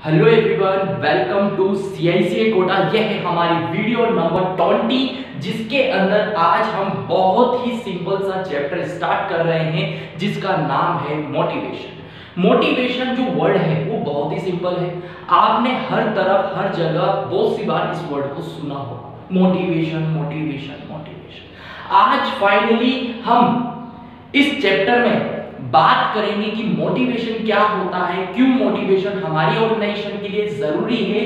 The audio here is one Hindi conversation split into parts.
Hello everyone, welcome to CICA Kota. यह है हमारी वीडियो नंबर 20, जिसके अंदर आज हम बहुत ही सिंपल सा चैप्टर स्टार्ट कर रहे हैं जिसका नाम है मोटिवेशन। मोटिवेशन जो वर्ड है वो बहुत ही सिंपल है। आपने हर तरफ हर जगह बहुत सी बार इस वर्ड को सुना होगा, मोटिवेशन मोटिवेशन मोटिवेशन। आज फाइनली हम इस चैप्टर में बात करेंगे कि मोटिवेशन क्या होता है, क्यों मोटिवेशन हमारी ऑर्गेनाइजेशन के लिए जरूरी है,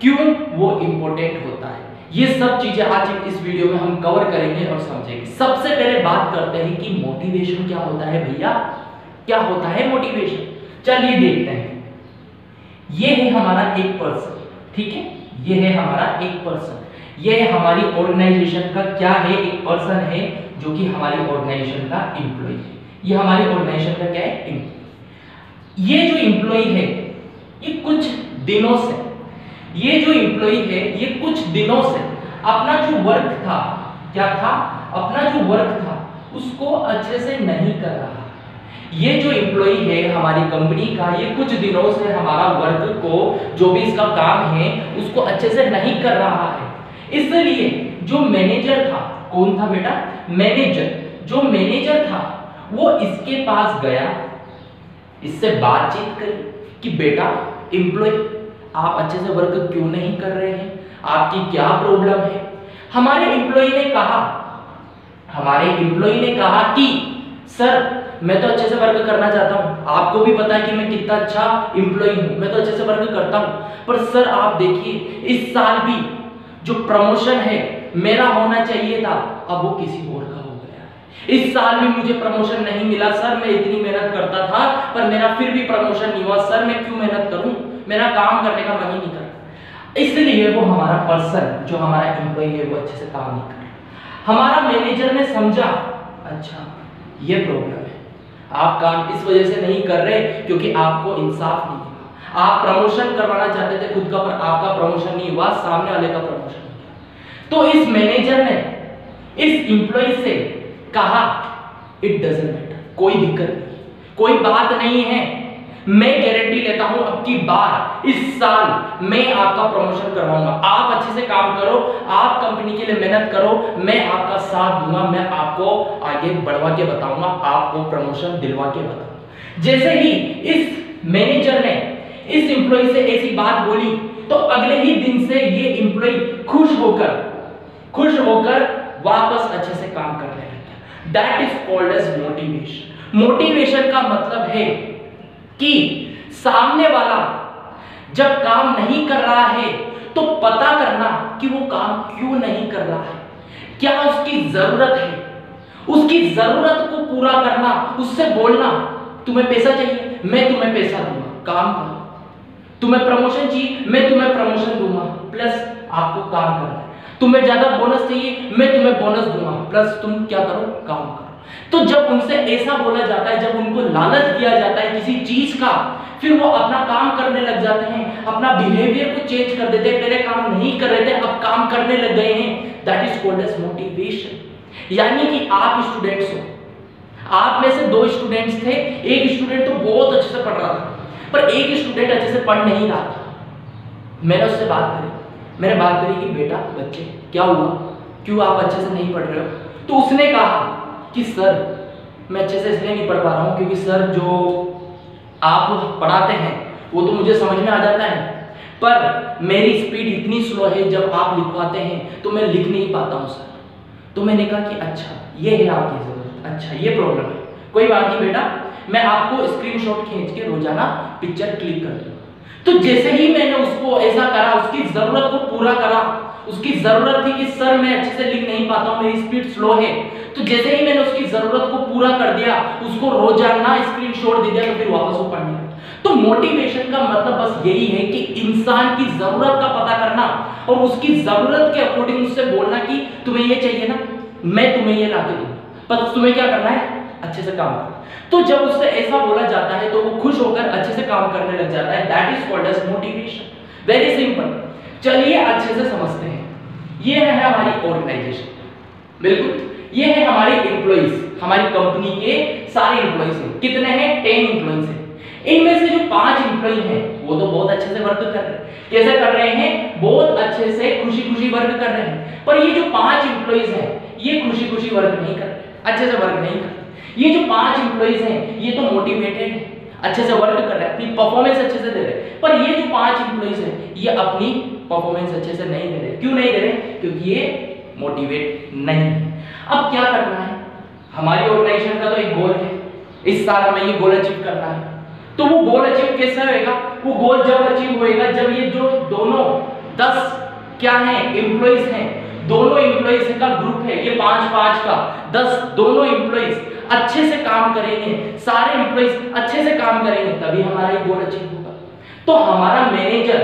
क्यों वो इंपॉर्टेंट होता है। ये सब चीजें आज इस वीडियो में हम कवर करेंगे और समझेंगे। सबसे पहले बात करते हैं कि मोटिवेशन क्या होता है। भैया क्या होता है मोटिवेशन, चलिए देखते हैं। ये है हमारा एक पर्सन, ठीक है, ये है हमारा एक पर्सन, ये हमारी ऑर्गेनाइजेशन का क्या है, एक पर्सन है जो कि हमारी ऑर्गेनाइजेशन का एम्प्लॉय है। ये हमारी ऑर्गेनाइजेशन का क्या है, ये जो एम्प्लॉय है ये कुछ दिनों से, ये जो एम्प्लॉय है ये कुछ दिनों से अपना जो वर्क था, क्या था, अपना जो वर्क था उसको अच्छे से नहीं कर रहा। ये जो एम्प्लॉय है हमारी कंपनी का, ये कुछ दिनों से हमारा वर्क को, जो भी इसका काम है उसको अच्छे से नहीं कर रहा है। इसलिए जो मैनेजर था, कौन था बेटा, मैनेजर, जो मैनेजर था वो इसके पास गया, इससे बातचीत करी कि बेटा एम्प्लॉय, आप अच्छे से वर्क क्यों नहीं कर रहे हैं, आपकी क्या प्रॉब्लम है। हमारे एम्प्लॉय ने कहा कि सर मैं तो अच्छे से वर्क करना चाहता हूं, आपको भी पता है कि मैं कितना अच्छा एम्प्लॉय हूं, मैं तो अच्छे से वर्क करता हूं, पर सर आप देखिए इस साल भी जो प्रमोशन है मेरा होना चाहिए था, अब वो किसी और का हो गया। इस साल भी मुझे प्रमोशन नहीं मिला सर, मैं इतनी मेहनत करता था पर मेरा फिर भी प्रमोशन नहीं हुआ सर, मैं क्यों मेहनत करूं, मेरा काम करने का मन ही नहीं करता। इसलिए वो हमारा पर्सन, जो हमारा एम्प्लॉय है, वो अच्छे से काम नहीं कर रहा। हमारा मैनेजर ने समझा, अच्छा ये प्रॉब्लम है, आप काम इस वजह से नहीं कर रहे क्योंकि आपको इंसाफ नहीं मिला। आप प्रमोशन करवाना चाहते थे खुद का, पर आपका प्रमोशन नहीं हुआ, सामने वाले का प्रमोशन हो गया। तो इस मैनेजर ने इस एम्प्लॉय से कहा इट डजंट मैटर, कोई दिक्कत नहीं, कोई बात नहीं है, मैं गारंटी लेता हूं अब की बार इस साल मैं आपका प्रमोशन करवाऊंगा, आप अच्छे से काम करो, आप कंपनी के लिए मेहनत करो, मैं आपका साथ दूंगा, मैं आपको आगे बढ़वा के बताऊंगा, आपको प्रमोशन दिलवा के बताऊंगा। जैसे ही इस मैनेजर ने इस एम्प्लॉय से ऐसी बात बोली तो अगले ही दिन से ये एम्प्लॉय खुश होकर वापस अच्छे से काम करने लगा। That is called as motivation. Motivation का मतलब है कि सामने वाला जब काम नहीं कर रहा है तो पता करना कि वो काम क्यों नहीं कर रहा है, क्या उसकी जरूरत है, उसकी जरूरत को पूरा करना, उससे बोलना तुम्हें पैसा चाहिए, मैं तुम्हें पैसा दूंगा, काम करो, तुम्हें प्रमोशन चाहिए, मैं तुम्हें प्रमोशन दूंगा, प्लस आपको काम करना है, तुम्हें ज्यादा बोनस चाहिए, मैं तुम्हें बोनस दूंगा, प्लस तुम क्या करो, काम करो। तो जब उनसे ऐसा बोला जाता है, जब उनको लालच दिया जाता है किसी चीज का, फिर वो अपना काम करने लग जाते हैं, अपना बिहेवियर को चेंज कर देते हैं, पहले काम नहीं कर रहे थे अब काम करने लग गए हैं। That is called as motivation. यानी कि आप स्टूडेंट्स हो, आप में से 2 स्टूडेंट्स थे, एक स्टूडेंट तो बहुत अच्छे से पढ़ रहा था पर एक स्टूडेंट अच्छे से पढ़ नहीं रहा था। मैंने उससे बात करी कि बेटा बच्चे क्या हुआ, क्यों आप अच्छे से नहीं पढ़ रहे हो। तो उसने कहा कि सर मैं अच्छे से इसलिए नहीं पढ़ पा रहा हूँ क्योंकि सर जो आप पढ़ाते हैं वो तो मुझे समझ में आ जाता है, पर मेरी स्पीड इतनी स्लो है, जब आप लिखवाते हैं तो मैं लिख नहीं पाता हूँ सर। तो मैंने कहा कि अच्छा ये है आपकी जरूरत, अच्छा ये प्रॉब्लम है, कोई बात नहीं बेटा, मैं आपको स्क्रीनशॉट खींच के रोजाना पिक्चर क्लिक कर दूंगा। तो जैसे ही मैंने उसको ऐसा करा, उसकी जरूरत को पूरा करा, उसकी जरूरत थी कि सर मैं अच्छे से लिख नहीं पाता हूं, मेरी स्पीड स्लो है, तो जैसे ही मैंने उसकी जरूरत को पूरा कर दिया, उसको रोजाना स्क्रीनशॉट दे दिया, तो फिर वापस वो पढ़ने लगा। तो मोटिवेशन का मतलब बस यही है कि इंसान की जरूरत का पता करना और उसकी जरूरत के अकॉर्डिंग उससे बोलना कि तुम्हें ये चाहिए ना, मैं तुम्हें ये ला के दूंगा, पर तुम्हें क्या करना है, अच्छे से काम करना। तो जब उससे ऐसा बोला जाता है तो वो खुश होकर अच्छे से काम करने लग जाता है। That is called as motivation. Very simple. चलिए अच्छे से समझते हैं। ये है हमारी ऑर्गेनाइजेशन, बिल्कुल ये है हमारे एम्प्लॉइज, हमारी कंपनी के सारे एम्प्लॉइज हैं। कितने हैं, 10 एम्प्लॉइज हैं। इनमें से जो 5 एम्प्लॉई हैं वो तो बहुत अच्छे से वर्क कर रहे हैं। कैसे कर रहे हैं? बहुत अच्छे से खुशी खुशी वर्क कर रहे हैं। पर ये जो 5 एम्प्लॉइज हैं ये खुशी खुशी वर्क नहीं कर रहे, अच्छे से वर्क नहीं कर रहे। ये जो 5 एम्प्लॉइज हैं ये तो मोटिवेटेड है, अच्छे से वर्क कर रहे हैं, अपनी परफॉर्मेंस अच्छे से दे रहे हैं। पर ये जो 5 एम्प्लॉइज हैं ये अपनी परफॉर्मेंस अच्छे से नहीं दे रहे। क्यों नहीं दे रहे? क्योंकि ये मोटिवेट नहीं है। अब क्या करना है? हमारी ऑर्गेनाइजेशन का तो एक गोल है, इस साल हमें ये गोल अचीव करना है। तो वो गोल अचीव कैसे होएगा? वो गोल जब अचीव होएगा जब ये जो दोनों 10 क्या है एम्प्लॉइज हैं, दोनों एम्प्लॉइज का ग्रुप है, ये 5-5 का 10 दोनों एम्प्लॉइज अच्छे से काम करेंगे, सारे एम्प्लॉइज अच्छे से काम करेंगे, तभी हमारा ये गोल अचीव होगा। तो हमारा मैनेजर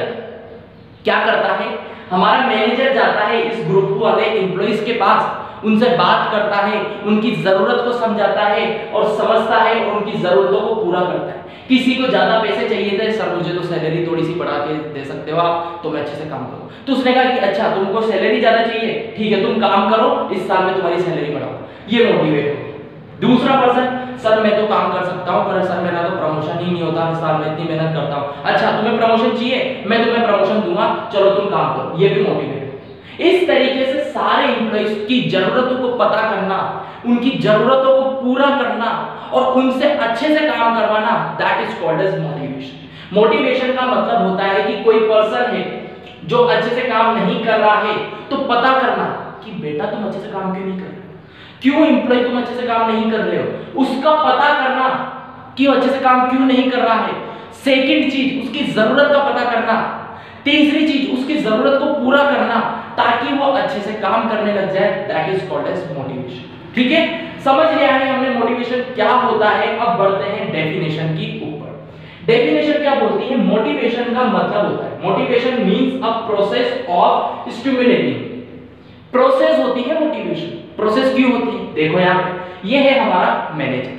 क्या करता है? हमारा मैनेजर जाता है इस ग्रुप वाले एम्प्लॉइज के पास, उनसे बात करता है, उनकी जरूरत को समझाता है और समझता है और उनकी जरूरतों को पूरा करता है। किसी को ज्यादा पैसे चाहिए थे, सर मुझे तो सैलरी थोड़ी सी बढ़ा के दे सकते हो आप, तो मैं अच्छे से काम करूं। तो उसने कहा कि अच्छा तुमको सैलरी ज्यादा चाहिए, ठीक है तुम काम करो, इस साल में तुम्हारी सैलरी बढ़ाओ, ये मोटिवेट हो। दूसरा पर्सन, सर मैं तो काम कर सकता हूं पर सर मेरा तो प्रमोशन ही नहीं होता, हर साल मैं इतनी मेहनत करता हूं, अच्छा तुम्हें प्रमोशन चाहिए, मैं तुम्हें प्रमोशन दूंगा, चलो तुम काम करो, ये भी मोटिवेट। इस तरीके से सारे एम्प्लॉइज की जरूरतों को पता करना, उनकी जरूरतों को पूरा करना और उनसे अच्छे से काम करवाना, that is called as motivation. Motivation का मतलब होता है कि कोई पर्सन है जो अच्छे से काम नहीं कर रहा है तो पता करना कि बेटा तुम अच्छे से काम क्यों नहीं कर रहे हो, क्यों एम्प्लॉय तुम अच्छे से काम नहीं कर रहे हो, उसका पता करना कि वो अच्छे से काम क्यों नहीं कर रहा है। सेकंड चीज उसकी जरूरत का पता करना, तीसरी चीज उसकी जरूरत को पूरा करना ताकि वो अच्छे से काम करने लग जाए, that is called as motivation. ठीक है, समझ लिया है हमने मोटिवेशन क्या होता है। अब बढ़ते हैं डेफिनेशन की ऊपर। डेफिनेशन क्या बोलती है? मोटिवेशन का मतलब होता है, motivation means a process of stimulating. Process होती है मोटिवेशन। प्रोसेस क्यों होती है? देखो यहां पे ये है हमारा मैनेजर,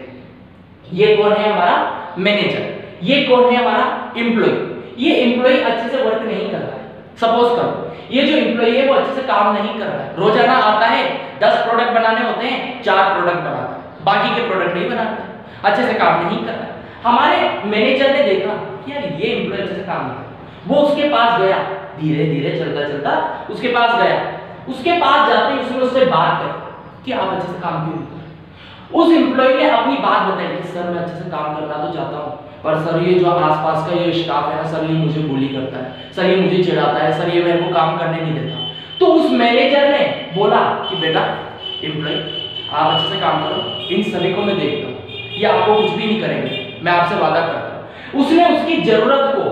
ये कौन है? हमारा मैनेजर। ये कौन है? हमारा एम्प्लॉय। ये एम्प्लॉय अच्छे से वर्क नहीं कर रहा है। सपोज करो ये जो एम्प्लॉय है वो अच्छे से काम नहीं कर रहा है, रोजाना आता है 10 प्रोडक्ट बनाने होते हैं, 4 प्रोडक्ट बनाता है, बाकी के प्रोडक्ट नहीं बनाता, अच्छे से काम नहीं कर रहा है। हमारे मैनेजर ने देखा यार ये एम्प्लॉय अच्छे से काम नहीं कर रहा, वो उसके पास गया, धीरे धीरे चलता चलता उसके पास गया, उसके पास जाते ही उसने उससे बात करी कि आप अच्छे से काम क्यों नहीं कर रहे। उस एम्प्लॉय ने अपनी बात बताई कि सर मैं अच्छे से काम करना तो चाहता हूँ पर सर ये जो आसपास का ये स्टाफ है ना सर ये मुझे बुली करता है, सर ये मुझे चिढ़ाता है, सर ये मेरे को काम करने नहीं देता। तो उस मैनेजर ने बोला कि बेटा एम्प्लॉय आप अच्छे से काम करो, इन सभी को मैं देखता हूँ, ये आपको कुछ भी नहीं करेंगे, मैं आपसे वादा करता हूँ। उसने उसकी जरूरत को,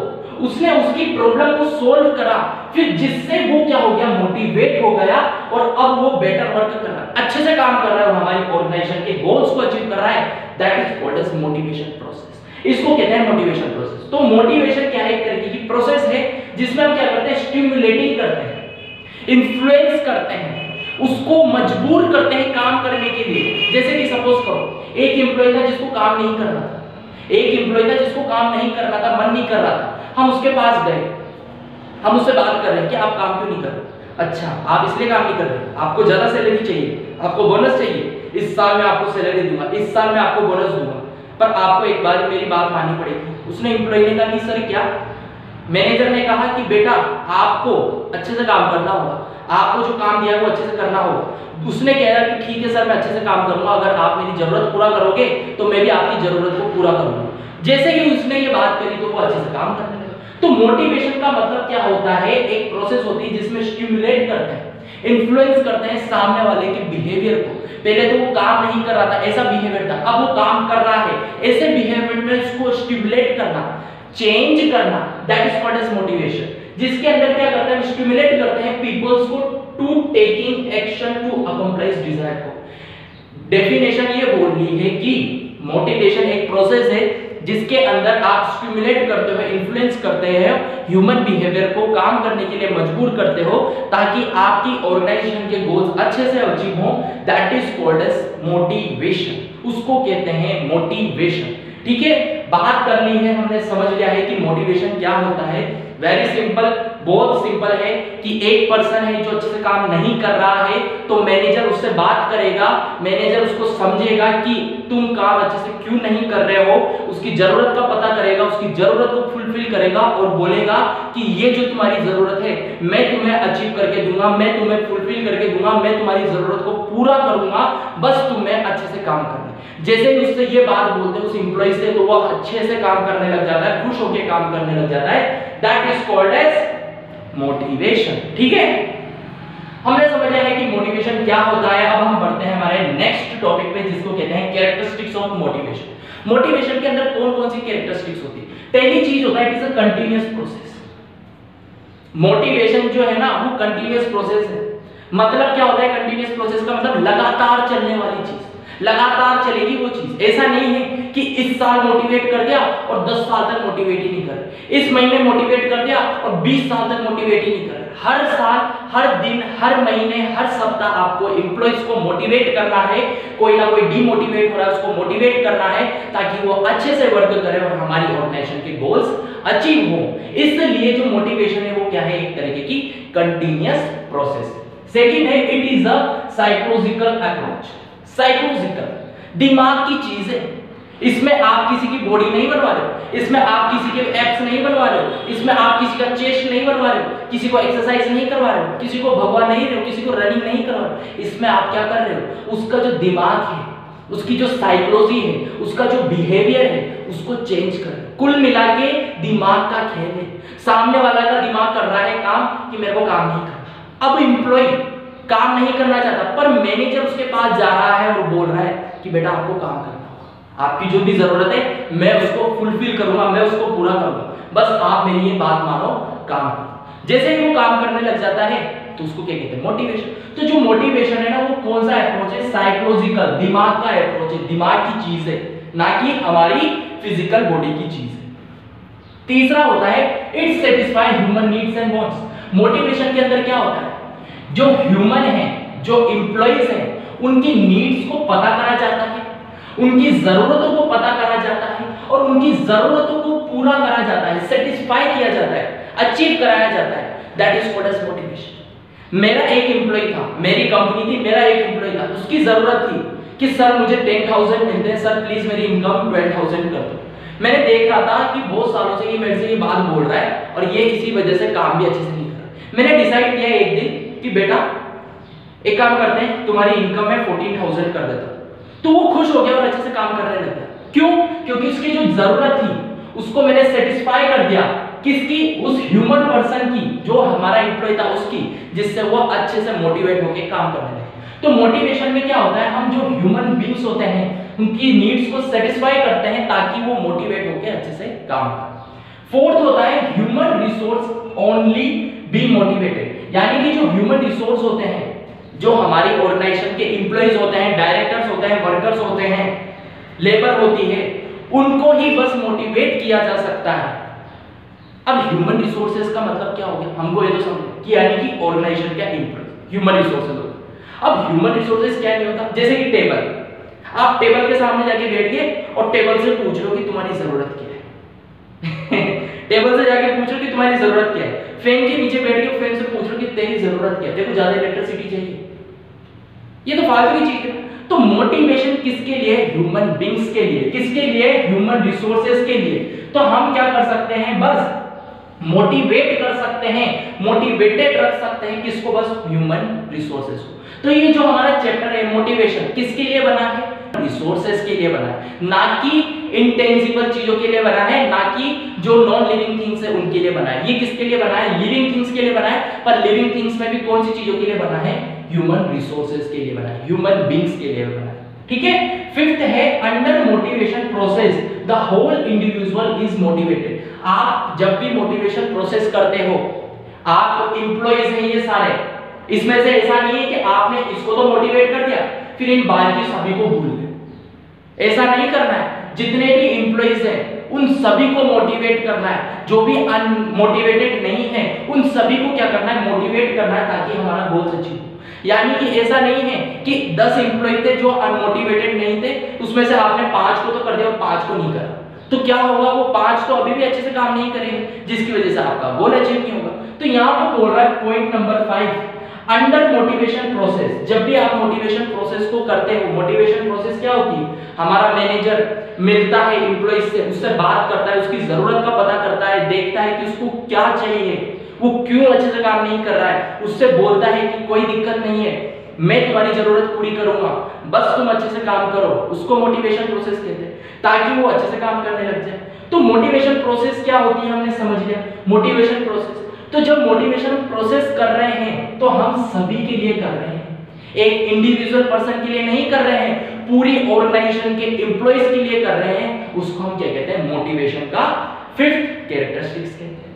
उसने उसकी प्रॉब्लम को सोल्व करा, फिर जिससे वो क्या हो गया? मोटिवेट हो गया और अब वो बेटर वर्क कर रहा है, अच्छे से काम कर रहा है, हमारी ऑर्गेनाइजेशन के गोल्स को अचीव कर रहा है। That is called as motivation process. इसको कहते हैं मोटिवेशन प्रोसेस। तो मोटिवेशन क्या है? एक तरीके की प्रोसेस है जिसमें हम क्या करते हैं? स्टिमुलेटिंग करते हैं, इन्फ्लुएंस करते हैं, उसको मजबूर करते हैं काम करने के लिए। जैसे कि सपोज करो एक एम्प्लॉय था जिसको काम नहीं करना था, एक एम्प्लॉय था जिसको काम नहीं करना था, मन नहीं कर रहा था, हम उसके पास गए, हम उससे बात कर रहे हैं कि आप काम क्यों नहीं कर रहे? अच्छा आप इसलिए काम नहीं कर रहे, आपको ज्यादा सैलरी चाहिए, आपको बोनस चाहिए, इस साल मैं आपको सैलरी दूंगा, इस साल मैं आपको बोनस दूंगा, पर आपको एक बार मेरी बात माननी पड़ेगी। उसने एम्प्लॉय ने कहा कि सर क्या? मैनेजर ने कहा कि बेटा आपको अच्छे से काम करना होगा, आपको जो काम दिया है वो अच्छे से करना होगा। उसने कह रहा कि ठीक है सर मैं अच्छे से काम करूंगा, अगर आप मेरी जरूरत पूरा करोगे तो मैं भी आपकी जरूरत को पूरा करूंगा। जैसे ही उसने ये बात करी तो वो अच्छे से काम करने लगा। तो मोटिवेशन का मतलब क्या होता है? एक प्रोसेस होती है जिसमें स्टिमुलेट करते हैं, इन्फ्लुएंस करते हैं सामने वाले के बिहेवियर को। पहले तो वो काम नहीं कर रहा था, ऐसा बिहेवियर था, अब वो काम कर रहा है, ऐसे बिहेवियर में उसको स्टिमुलेट करना, चेंज करना, that is called as motivation. जिसके अंदर क्या करते हैं? स्टिमुलेट करते हैं पीपल्स को to taking action to accomplish desire को। डेफिनेशन ये बोल रही है कि मोटिवेशन एक प्रोसेस है जिसके अंदर आप स्टिमुलेट करते हो, इन्फ्लुएंस करते हो ह्यूमन बिहेवियर को, काम करने के लिए मजबूर करते हो ताकि आपकी ऑर्गेनाइजेशन के गोल्स अच्छे से अचीव हो। That is called as motivation, उसको कहते हैं मोटिवेशन। ठीक है, बात कर ली है हमने, समझ लिया है कि मोटिवेशन क्या होता है। वेरी सिंपल, बहुत सिंपल है कि एक पर्सन है जो अच्छे से काम नहीं कर रहा है तो मैनेजर उससे बात करेगा, मैनेजर उसको समझेगा कि तुम काम अच्छे से क्यों नहीं कर रहे हो, उसकी जरूरत का पता करेगा, उसकी जरूरत को फुलफिल फुलफिल करेगा और बोलेगा कि ये जो तुम्हारी जरूरत है मैं तुम्हें अचीव करके दूंगा, मैं तुम्हें फुलफिल करके दूंगा, मैं तुम्हारी जरूरत को पूरा करूंगा, बस तुम्हें अच्छे से काम करना है। जैसे ही उससे ये बात बोलते हैं उस एम्प्लॉय से, तो वो अच्छे से काम करने लग जाता है, खुश होकर काम करने लग जाता है। That is called as motivation. ठीक है, हमने समझ लिया है कि मोटिवेशन क्या होता है। अब हम बढ़ते हैं हमारे नेक्स्ट टॉपिक पे, जिसको कहते हैं कैरेक्टरिस्टिक्स ऑफ मोटिवेशन। मोटिवेशन के अंदर कौन कौन सी कैरेक्टरिस्टिक्स होती है? पहली चीज होता है it is a continuous process. Motivation जो है ना वो कंटीन्यूअस प्रोसेस है। मतलब क्या होता है कंटीन्यूअस प्रोसेस का मतलब लगातार चलने वाली चीज, लगातार चलेगी वो चीज। ऐसा नहीं है कि इस साल मोटिवेट कर दिया और 10 साल तक मोटिवेट ही नहीं कर, इस महीने मोटिवेट कर दिया और 20 साल तक मोटिवेट ही नहीं कर। हर साल, हर दिन, हर महीने, हर सप्ताह आपको एम्प्लॉइज को मोटिवेट करना है। कोई ना कोई डिमोटिवेट हो रहा है उसको मोटिवेट करना है ताकि वो अच्छे से वर्क करे और हमारी ऑर्गेनाइजेशन के गोल्स अचीव हो। इसलिए जो मोटिवेशन है वो क्या है? एक तरीके की कंटीन्यूअस प्रोसेस। सेकंड है it is a psychological approach. Psychological, दिमाग की चीज है। इसमें आप किसी की बॉडी नहीं बनवा रहे हो, इसमें आप किसी के एब्स नहीं बनवा रहे हो, इसमें आप किसी का चेस्ट नहीं बनवा रहे हो, किसी को एक्सरसाइज नहीं करवा रहे हो, किसी को भगवा नहीं रहे हो, किसी को रनिंग नहीं करवा रहे हो। इसमें आप क्या कर रहे हो? उसका जो दिमाग है, उसकी जो साइकोलॉजी है, उसका जो बिहेवियर है, उसको चेंज कर। कुल मिला के दिमाग का खेल है। सामने वाला का दिमाग कर रहा है काम कि मेरे को काम नहीं करना। अब एम्प्लॉय काम नहीं करना चाहता, पर मैनेजर उसके पास जा रहा है और बोल रहा है कि बेटा आपको काम करना, आपकी जो भी जरूरत है मैं उसको फुलफिल करूंगा, मैं उसको पूरा करूंगा, बस आप मेरी ये बात मानो, काम करो। जैसे ही वो काम करने लग जाता है तो उसको क्या कहते हैं? मोटिवेशन। तो जो मोटिवेशन है ना वो कौन सा अप्रोच है? साइकोलॉजिकल, दिमाग का अप्रोच है, दिमाग की चीज है, ना कि हमारी फिजिकल बॉडी की चीज है। तीसरा होता है it satisfy human needs and wants. Motivation के अंदर क्या होता है? जो ह्यूमन है, जो एम्प्लॉइज है, उनकी नीड्स को पता करा जाता है, उनकी जरूरतों को पता करा जाता है और उनकी जरूरतों को पूरा करा जाता है, सेटिस्फाई किया जाता है, अचीव कराया जाता है। That is called as motivation. मेरा एक एम्प्लॉय था, मेरी कंपनी थी, मेरा एक एम्प्लॉय था, उसकी जरूरत थी कि सर मुझे 10,000 मिलते हैं, सर प्लीज मेरी इनकम 12,000 कर दो। मैंने देख रहा था कि बहुत सालों से ये मेरे से ये बात बोल रहा है और ये इसी वजह से काम भी अच्छे से नहीं कर रहा। मैंने डिसाइड किया एक दिन कि बेटा एक काम करते हैं, तुम्हारी इनकम में 14,000 कर देता हूं। तो वो खुश हो गया और अच्छे से काम करने लग गया। क्यों? क्योंकि उसकी जो जरूरत थी उसको मैंने सेटिस्फाई कर दिया। किसकी? उस ह्यूमन पर्सन की, जो हमारा एम्प्लॉय था उसकी, जिससे वो अच्छे से मोटिवेट होकर काम करने लगे। तो मोटिवेशन में क्या होता है? हम जो ह्यूमन बीइंग्स होते हैं उनकी नीड्स को सेटिस्फाई करते हैं ताकि वो मोटिवेट होकर अच्छे से काम करें। फोर्थ होता है human resource only be motivated. यानी कि जो ह्यूमन रिसोर्स होते हैं, जो हमारी ऑर्गेनाइजेशन के एम्प्लॉइज होते हैं, डायरेक्टर्स होते हैं, वर्कर्स होते हैं, लेबर होती है, उनको ही बस मोटिवेट किया जा सकता है। अब ह्यूमन रिसोर्सेज का मतलब क्या हो गया? हमको ये तो समझ कि यानी कि ऑर्गेनाइजेशन का एम्प्लॉय ह्यूमन रिसोर्सेज होता है। अब ह्यूमन रिसोर्सेज क्या नहीं होता? जैसे कि टेबल, आप टेबल के सामने जाके बैठ गए और टेबल से पूछ रहे हो कि तुम्हारी जरूरत क्या है। टेबल से जाके पूछ रहे हो कि तुम्हारी जरूरत क्या है। फैन के नीचे बैठ के फैन से पूछ रहे हो कि तेरी जरूरत क्या है, देखो ज्यादा इलेक्ट्रिसिटी चाहिए, ये तो फालतू की चीज है। तो मोटिवेशन किसके लिए? ह्यूमन बीइंग्स के लिए। किसके लिए? ह्यूमन रिसोर्सेज के लिए। तो हम क्या कर सकते हैं? बस मोटिवेट कर सकते हैं, मोटिवेटेड रख सकते हैं किसको? बस ह्यूमन रिसोर्सेज को। तो ये जो हमारा चैप्टर है मोटिवेशन किसके लिए बना है? रिसोर्सेज के लिए बना है, ना कि इंटेंजिबल चीजों के लिए बना है, ना कि जो नॉन लिविंग थिंग्स है उनके लिए बना है। ये किसके लिए बना है? लिविंग थिंग्स के लिए बना है। पर लिविंग थिंग्स में भी कौन सी चीजों के लिए बना है? ह्यूमन रिसोर्सेज के लिए बना है, ह्यूमन बीइंग्स के लिए बना है। ठीक है। फिफ्थ है under motivation process the whole individual is motivated. आप जब भी मोटिवेशन प्रोसेस करते हो, आप एम्प्लॉइज हैं ये सारे, इसमें से ऐसा नहीं है कि आपने इसको तो मोटिवेट कर दिया फिर इन बाकी सभी को भूल गए। ऐसा नहीं करना है। जितने भी एम्प्लॉइज हैं उन सभी को मोटिवेट करना है। जो भी अनमोटिवेटेड नहीं है उन सभी को क्या करना है? मोटिवेट करना है ताकि हमारा गोल अचीव हो। यानी कि ऐसा नहीं है कि 10 एम्प्लॉय थे जो अनमोटिवेटेड नहीं थे, उसमें से आपने 5 को तो कर दिया और 5 को नहीं करा, तो क्या होगा? वो 5 तो अभी भी अच्छे से काम नहीं करेंगे, जिसकी वजह से आपका गोल अचीव नहीं होगा। तो यहाँ पर बोल रहा है point number 5, under motivation process, जब भी आप मोटिवेशन प्रोसेस को करते हो, मोटिवेशन प्रोसेस क्या होती है, हमारा मैनेजर मिलता है एम्प्लॉय से, उससे बात करता है, उसकी जरूरत का पता करता है, देखता है कि उसको क्या चाहिए, वो क्यों अच्छे से काम नहीं कर रहा है, उससे बोलता है कि कोई दिक्कत नहीं है, मैं तुम्हारी जरूरत पूरी करूंगा, बस तुम अच्छे से काम करो। उसको मोटिवेशन प्रोसेस कहते हैं, ताकि वो अच्छे से काम करने लग जाए। तो मोटिवेशन प्रोसेस क्या होती है हमने समझ लिया, मोटिवेशन प्रोसेस। तो जब मोटिवेशन प्रोसेस कर रहे हैं तो हम सभी के लिए कर रहे हैं, एक इंडिविजुअल पर्सन के लिए नहीं कर रहे हैं, पूरी ऑर्गेनाइजेशन के एम्प्लॉइज के लिए कर रहे हैं। उसको हम क्या कहते हैं, मोटिवेशन का फिफ्थ कैरेक्टरिस्टिक्स कहते हैं।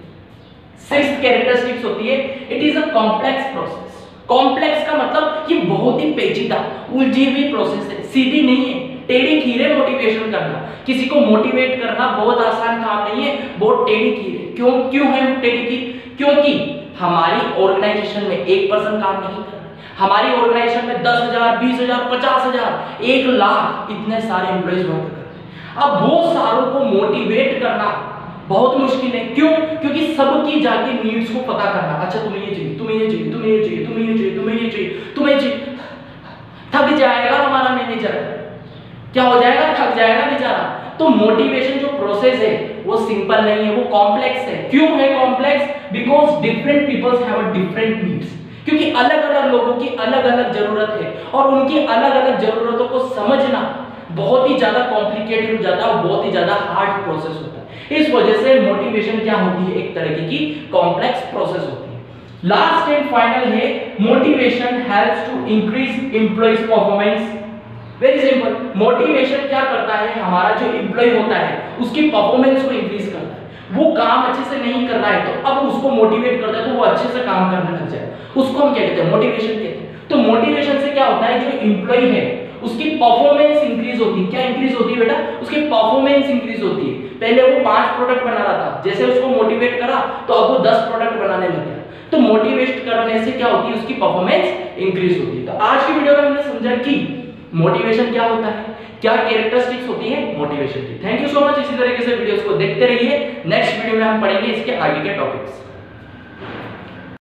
सिक्स्थ कैरेक्टरिस्टिक्स होती है, it is a complex process. Complex का मतलब ये बहुत ही पेचीदा उलझी हुई प्रोसेस है, सीधी नहीं है, टेढ़ी खीरे मोटिवेशन करना। किसी को मोटिवेट करना बहुत आसान काम नहीं है, बहुत टेढ़ी खीरे। क्यों है टेढ़ी खीर? क्योंकि हमारी ऑर्गेनाइजेशन में एक पर्सन काम नहीं कर रहा, हमारी ऑर्गेनाइजेशन में 10,000, 20,000, 50,000, 1,00,000 इतने सारे एम्प्लॉइज वर्क कर रहे हैं। अब वो सारों को मोटिवेट करना बहुत मुश्किल है। क्यों? क्योंकि सबकी जाके नीड्स को पता करना, अच्छा तुम्हें ये चाहिए, तुम्हें ये चाहिए, तुम्हें ये चाहिए, तुम्हें ये चाहिए, तुम्हें ये चाहिए, तुम्हें ये चाहिए। थक जाएगा हमारा मैनेजर, क्या हो जाएगा, थक जाएगा बेचारा। तो मोटिवेशन जो प्रोसेस है वो सिंपल नहीं है, वो कॉम्प्लेक्स है। क्यों है complex? Because different peoples have a different needs, क्योंकि अलग अलग लोगों की अलग अलग जरूरत है और उनकी अलग अलग जरूरतों को समझना बहुत ही ज्यादा कॉम्प्लिकेटेड हो जाता है और बहुत ही ज्यादा हार्ड प्रोसेस होता है। इस वजह से मोटिवेशन क्या होती है, एक तरह की कॉम्प्लेक्स प्रोसेस होती है। लास्ट एंड फाइनल है, motivation helps to increase employees performance. Very simple, motivation क्या करता है, हमारा जो एम्प्लॉय होता है उसकी परफॉर्मेंस को इंक्रीज करता है। वो काम अच्छे से नहीं कर रहा है तो अब उसको मोटिवेट करता है तो वो अच्छे से काम करने लग जाए, उसको हम क्या कहते हैं, मोटिवेशन कहते हैं। तो मोटिवेशन से क्या होता है, जो एम्प्लॉय है उसकी परफॉर्मेंस इंक्रीज होती है। क्या इंक्रीज होती है बेटा? उसकी परफॉर्मेंस इंक्रीज होती है। पहले वो 5 प्रोडक्ट बना रहा था, जैसे उसको मोटिवेट करा तो अब वो 10 प्रोडक्ट बनाने लग गया। तो मोटिवेट करने से क्या होती है, उसकी परफॉर्मेंस इंक्रीज होती है। तो आज की वीडियो में हमने समझा कि मोटिवेशन क्या होता है, क्या कैरेक्टरिस्टिक्स होती है मोटिवेशन की। Thank you so much. इसी तरीके से वीडियोस को देखते रहिए। नेक्स्ट वीडियो में हम पढ़ेंगे इसके आगे के टॉपिक्स।